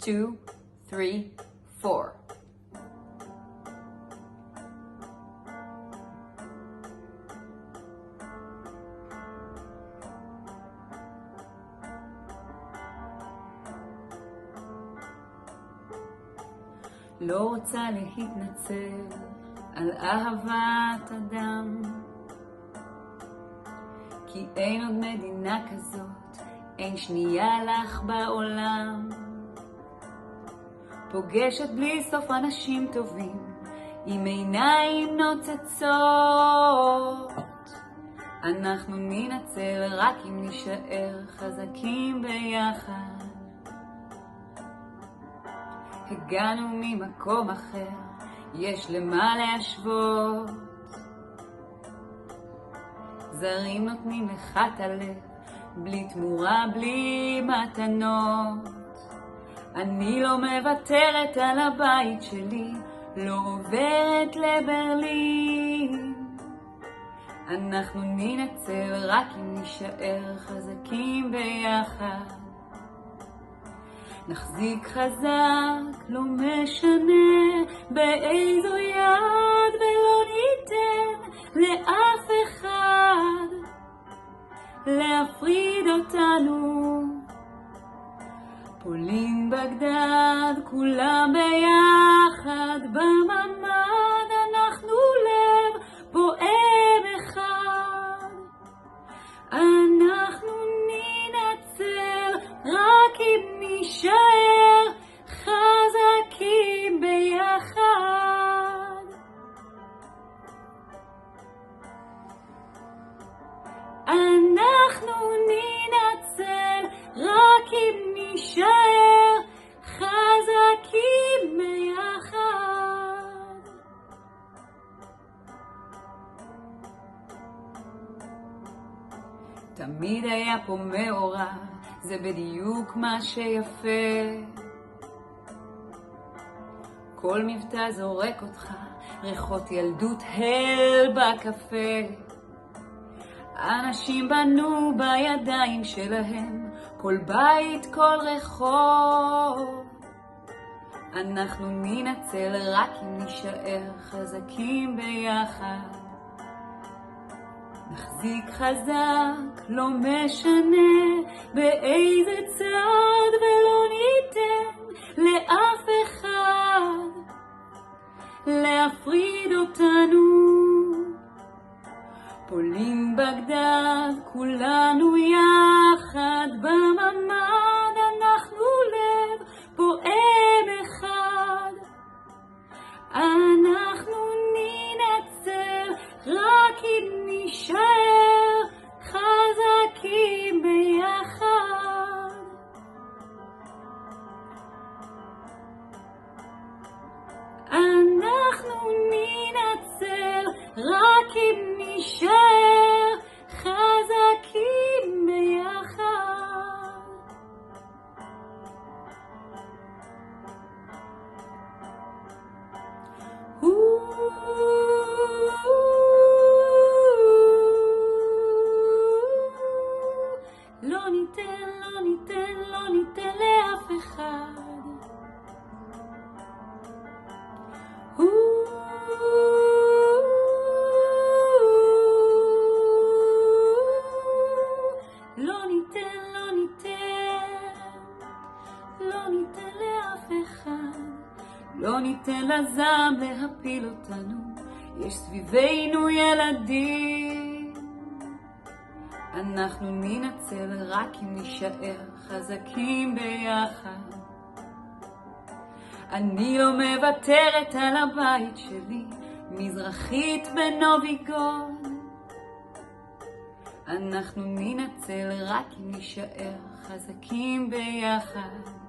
2, 3, 4. לא רוצה להתנצל על אהבת אדם, כי אין עוד מדינה כזאת, אין שנייה לך בעולם. פוגשת בלי סוף אנשים טובים, עם עיניים נוצצות. אנחנו ננצל רק אם נשאר חזקים ביחד. הגענו ממקום אחר, יש למה להשוות. זרים נותנים לך את הלב, בלי תמורה, בלי מתנות. אני לא מוותרת על הבית שלי, לא עוברת לברלין. אנחנו ננצל רק אם נשאר חזקים ביחד. נחזיק חזק, לא משנה באיזו יד, ולא ניתן לאף אחד להפריד אותנו. פולין, בגדד, כולם ביחד, בממד אנחנו לב פועם אחד. אנחנו ננצל רק אם נשאר חזקים ביחד. אנחנו ננצל רק אם נשאר חזקים ביחד. תמיד היה פה מאורע, זה בדיוק מה שיפה. כל מבטא זורק אותך, ריחות ילדות הל בקפה. אנשים בנו בידיים שלהם, כל בית, כל רחוב. אנחנו ננצל רק אם נשאר חזקים ביחד. נחזיק חזק, לא משנה באיזה צד, ולא ניתן לאף אחד להפריד אותנו. פולין, בגדד, כולנו יחד, בממד אנחנו לב פועם אחד. אנחנו ננצל רק אם נשאר חזקים ביחד. אנחנו ננצל רק אם נשאר חזקים ביחד. לא ניתן, לא ניתן, לא ניתן לאף אחד. לא ניתן, לא ניתן, לא ניתן לאף אחד. לא ניתן לזעם להפיל אותנו, יש סביבנו ילדים. אנחנו ננצל רק אם נשאר חזקים ביחד. אני לא מוותרת על הבית שלי, מזרחית בנוביגוד. אנחנו ננצל רק אם נשאר חזקים ביחד.